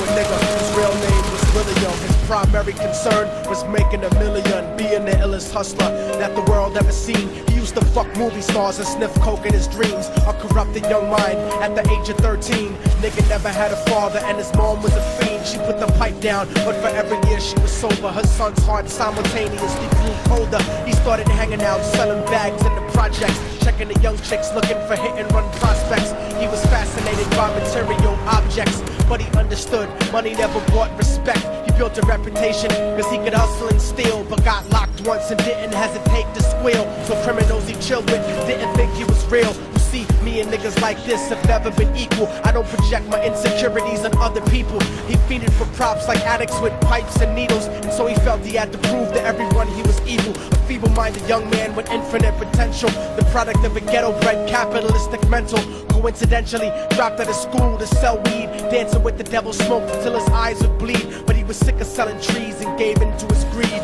a nigga whose real name was William. His primary concern was making a million, being the illest hustler that the world ever seen. He used to fuck movie stars and sniff coke in his dreams. A corrupted young mind at the age of 13. Nigga never had a father and his mom was a fiend. She put the pipe down, but for every year she was sober. Her son's heart simultaneously grew colder. He started hanging out, selling bags in the projects, checking the young chicks looking for hit and run prospects. He was fascinated by material objects, but he understood money never brought respect. He built a reputation cause he could hustle and steal, but got locked once and didn't hesitate to squeal. So criminals he chilled with didn't think he was real. You see, me and niggas like this have never been equal. I don't project my insecurities on other people. He feeded for props like addicts with pipes and needles, and so he felt he had to prove to everyone he was evil. A feeble-minded young man with infinite potential, the product of a ghetto-bred capitalistic mental. Coincidentally, dropped out of school to sell weed, dancing with the devil, smoked until his eyes would bleed. But he was sick of selling trees and gave in to his greed.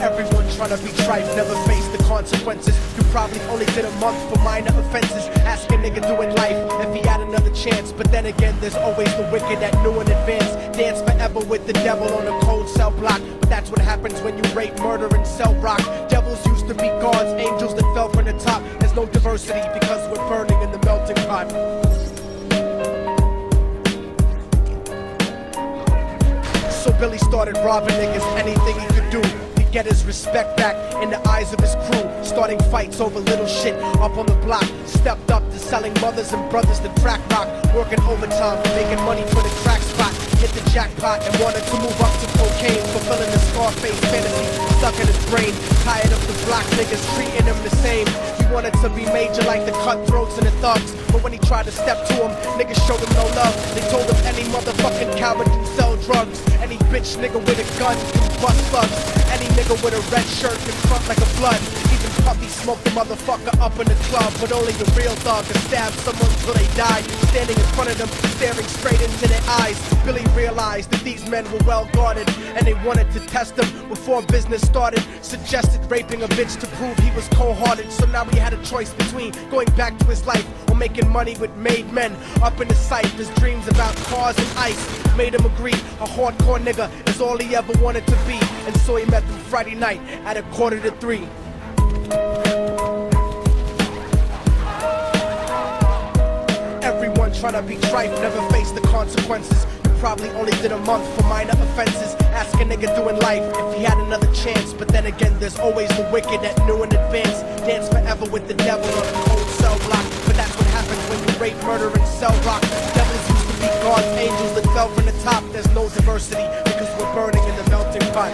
Everyone trying to be trife never faced the consequences. You probably only did a month for minor offenses. Ask a nigga doing life if he had another chance. But then again, there's always the wicked that knew in advance. Dance forever with the devil on a cold cell block. But that's what happens when you rape, murder, and sell rock. Devils used to be gods, angels that fell from the top. There's no diversity because we're burning in the melting pot. So Billy started robbing niggas, anything he could do. Get his respect back in the eyes of his crew. Starting fights over little shit up on the block. Stepped up to selling mothers and brothers to crack rock. Working overtime, making money for the crack spot. Hit the jackpot and wanted to move up to cocaine. Fulfilling the Scarface fantasy stuck in his brain. Tired of the block niggas treating him the same. He wanted to be major like the cutthroats and the thugs. But when he tried to step to him, niggas showed him no love. They told him any motherfucking coward can sell drugs. Any bitch nigga with a gun can bust slugs. Any nigga with a red shirt can front like a blood. Even Puffy smoked the motherfucker up in the club. But only the real dog can stab someone till they die. Standing in front of them, staring straight into their eyes. Billy realized that these men were well guarded, and they wanted to test him before business started. Suggested raping a bitch to prove he was cold-hearted. So now he had a choice between going back to his life or making money with made men. Up in the sight, his dreams about cars and ice made him agree a hardcore nigga is all he ever wanted to be. And so he met them Friday night at 2:45. Everyone trying to be trife never faced the consequences. You probably only did a month for minor offenses. Ask a nigga doing life if he had another chance. But then again, there's always the wicked that knew in advance. Dance forever with the devil on a cold cell block. But that's what happens when you rape, murder, and sell rock. Devils used to be gods, angels that fell from the top. There's no diversity because we're burning in the melting pot.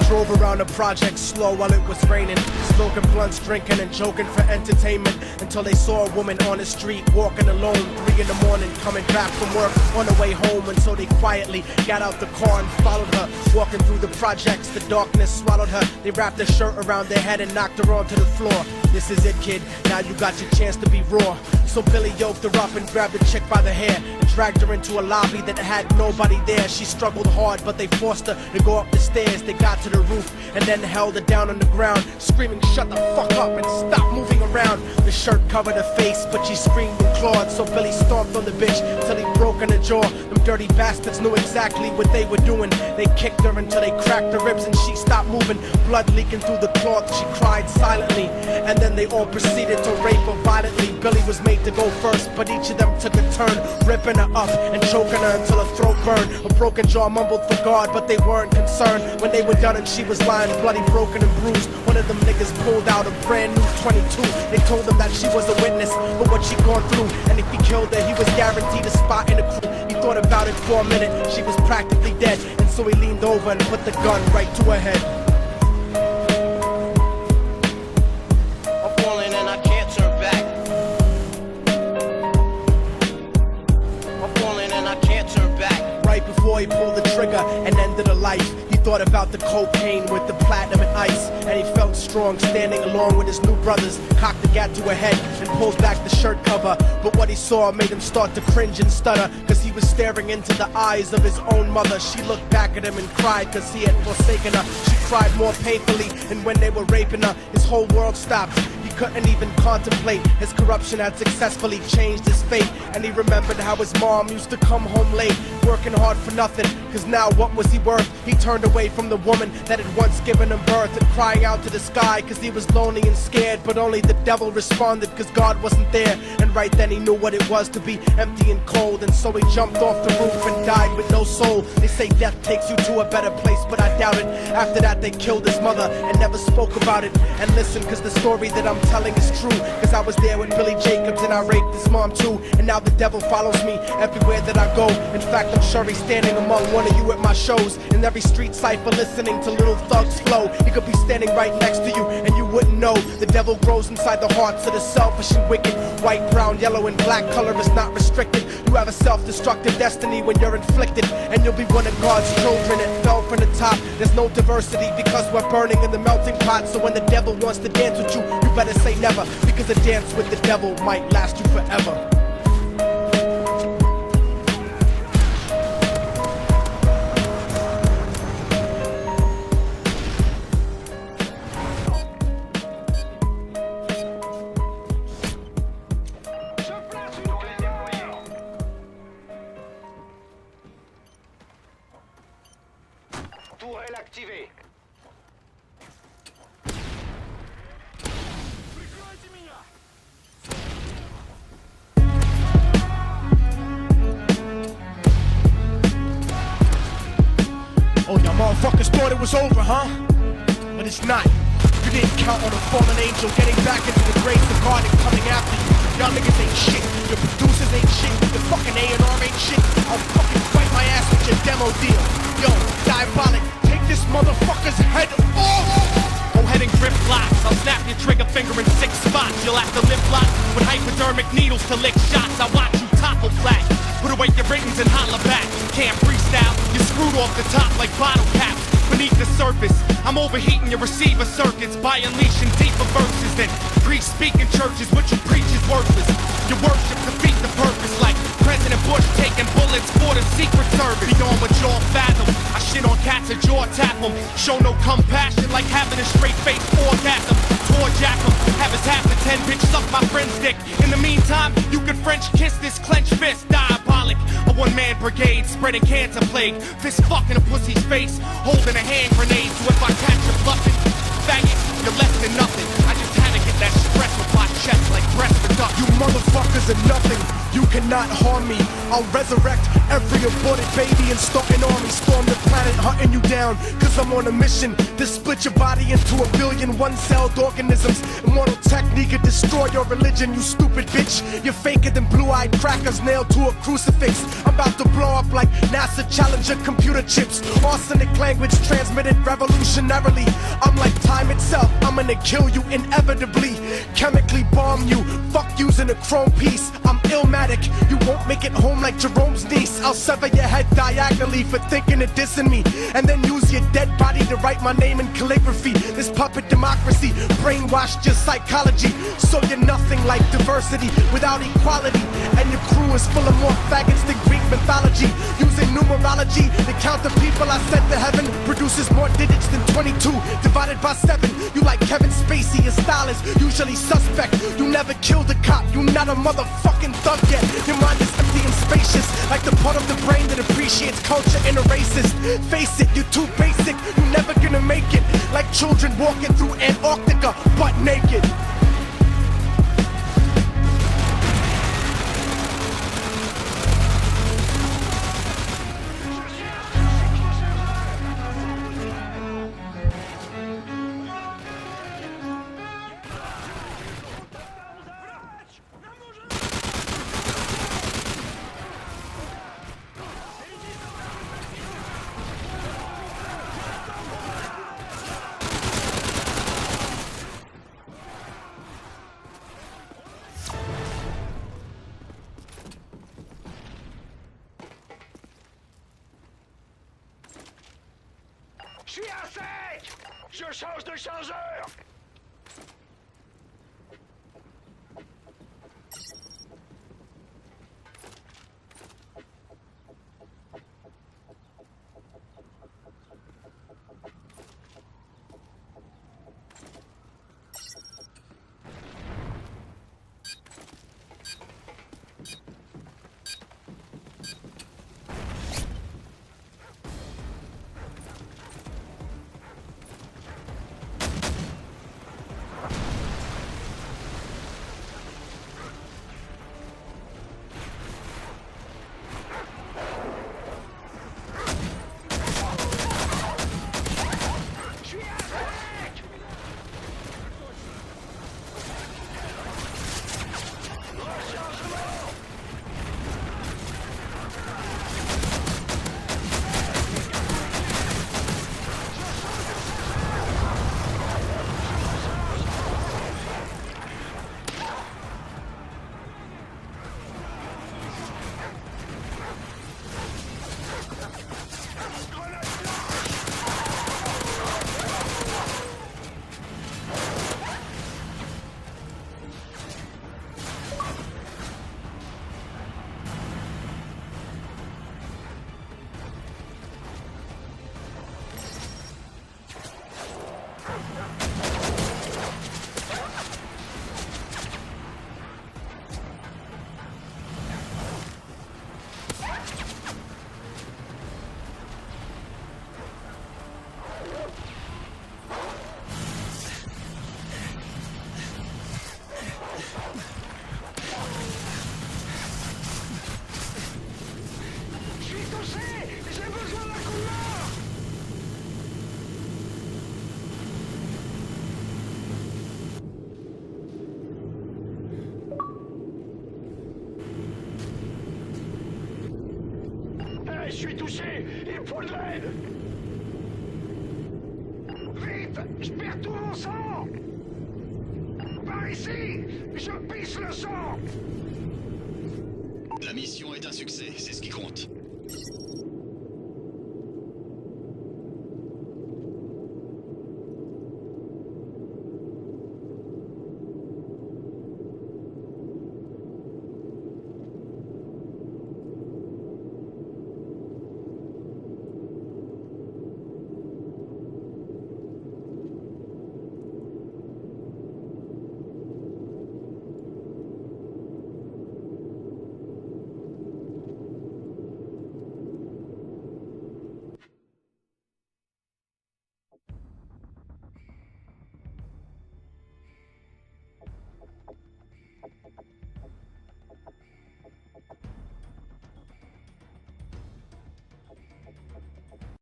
Drove around the project slow while it was raining, smoking blunts, drinking and joking for entertainment, until they saw a woman on the street walking alone, 3 in the morning, coming back from work on the way home. And so they quietly got out the car and followed her, walking through the projects. The darkness swallowed her. They wrapped her shirt around their head and knocked her onto the floor. This is it, kid, now you got your chance to be raw. So Billy yoked her up and grabbed the chick by the hair and dragged her into a lobby that had nobody there. She struggled hard, but they forced her to go up the stairs. They got to the roof and then held her down on the ground, screaming, "Shut the fuck up and stop moving around." The shirt covered her face, but she screamed and clawed. So Billy stomped on the bitch till he broke in her jaw. Them dirty bastards knew exactly what they were doing. They kicked her until they cracked her ribs and she stopped moving. Blood leaking through the cloth, she cried silently. And then they all proceeded to rape her violently. Billy was made to go first, but each of them took a turn, ripping her up and choking her until her throat burned. Her broken jaw mumbled for God, but they weren't concerned. When they were done and she was lying bloody, broken and bruised, one of them niggas pulled out a brand new 22. They told him that she was a witness for what she'd gone through, and if he killed her, he was guaranteed a spot in the crew. He thought about it for a minute, she was practically dead, and so he leaned over and put the gun right to her head. I'm falling and I can't turn back. I'm falling and I can't turn back. Right before he pulled the trigger and ended her life, he thought about the cocaine with the platinum and ice, and he felt strong, standing along with his new brothers. Cocked the gat to her head and pulls back the shirt cover. But what he saw made him start to cringe and stutter, cause he was staring into the eyes of his own mother. She looked back at him and cried cause he had forsaken her. She cried more painfully, and when they were raping her, his whole world stopped. He couldn't even contemplate. His corruption had successfully changed his fate. And he remembered how his mom used to come home late, working hard for nothing, cause now what was he worth? He turned away from the woman that had once given him birth, and crying out to the sky cause he was lonely and scared. But only the devil responded cause God wasn't there. And right then he knew what it was to be empty and cold, and so he jumped off the roof and died with no soul. They say death takes you to a better place, but I doubt it. After that they killed his mother and never spoke about it. And listen, cause the story that I'm telling is true, cause I was there with Billy Jacobs and I raped his mom too. And now the devil follows me everywhere that I go. In fact, I'm sure he's standing among one of you at my shows. In every street cipher listening to Little Thug's flow. He could be standing right next to you and you wouldn't know. The devil grows inside the hearts of the selfish and wicked. White, brown, yellow and black color is not restricted. You have a self-destructive destiny when you're inflicted, and you'll be one of God's children that fell from the top. There's no diversity because we're burning in the melting pot. So when the devil wants to dance with you, you better say never, because a dance with the devil might last you forever. Tourelle activée. Oh, y'all motherfuckers thought it was over, huh? But it's not. You didn't count on a fallen angel getting back into the grace of God and coming after you. Y'all niggas ain't shit. Your producers ain't shit. The fucking A&R ain't shit. I'll fucking fight my ass with your demo deal. Yo, Diabolic, take this motherfucker's head off! Go ahead and grip locks. I'll snap your trigger finger in 6 spots. You'll have to lip lock with hypodermic needles to lick shots. I watch you topple flat. Put away your writtens and holla back. Can't freestyle, you're screwed off the top like bottle caps. Beneath the surface, I'm overheating your receiver circuits by unleashing deeper verses than Greek-speaking churches. What you preach is worthless. Your worship defeat the purpose, like President Bush taking bullets for the Secret Service. Beyond what y'all fathom, I shit on cats and jaw tap them. Show no compassion like having a straight-faced orgasm. Tour jack 'em, have his half a 10 bitch suck my friend's dick. In the meantime, you can French kiss this clenched fist. Diabolic, a one-man brigade spreading cancer plague. Fist fucking a pussy's face, holding a hand grenade. So if I catch you bluffing, faggot, you're less than nothing. I just had to get that stress with my chest like breast reduction. You motherfuckers are nothing. You cannot harm me. I'll resurrect every aborted baby and start an army. Storm the planet hunting you down, cause I'm on a mission to split your body into a billion one-celled organisms. Immortal technique could destroy your religion, you stupid bitch. You're faker than blue-eyed crackers nailed to a crucifix. I'm about to blow up like NASA Challenger computer chips. Arsenic language transmitted revolutionarily. I'm like time itself, I'm gonna kill you inevitably. Chemically bomb you, fuck using a chrome piece. I'm illmatic, you won't make it home like Jerome's niece. I'll sever your head diagonally for thinking of dissing me, and then use your dead body to write my name in calligraphy. This puppet democracy brainwashed your psychology, so you're nothing like diversity without equality. And your crew is full of more faggots than Greek mythology. Using numerology to count the people I sent to heaven produces more digits than 22 divided by 7. You like Kevin Spacey, your style is usually suspect. You never killed a cop, you not a motherfucking thug yet. Your mind is empty and spacious, like the part of the brain that appreciates culture in a racist. Face it, you're too basic, you're never gonna make it. Like children walking through Antarctica, butt naked. Je suis à sec! Je change de changeur! Je suis touché. Il faut de l'aide. Vite, je perds tout mon sang. Par ici, je pisse le sang. La mission est un succès, c'est ce qui compte.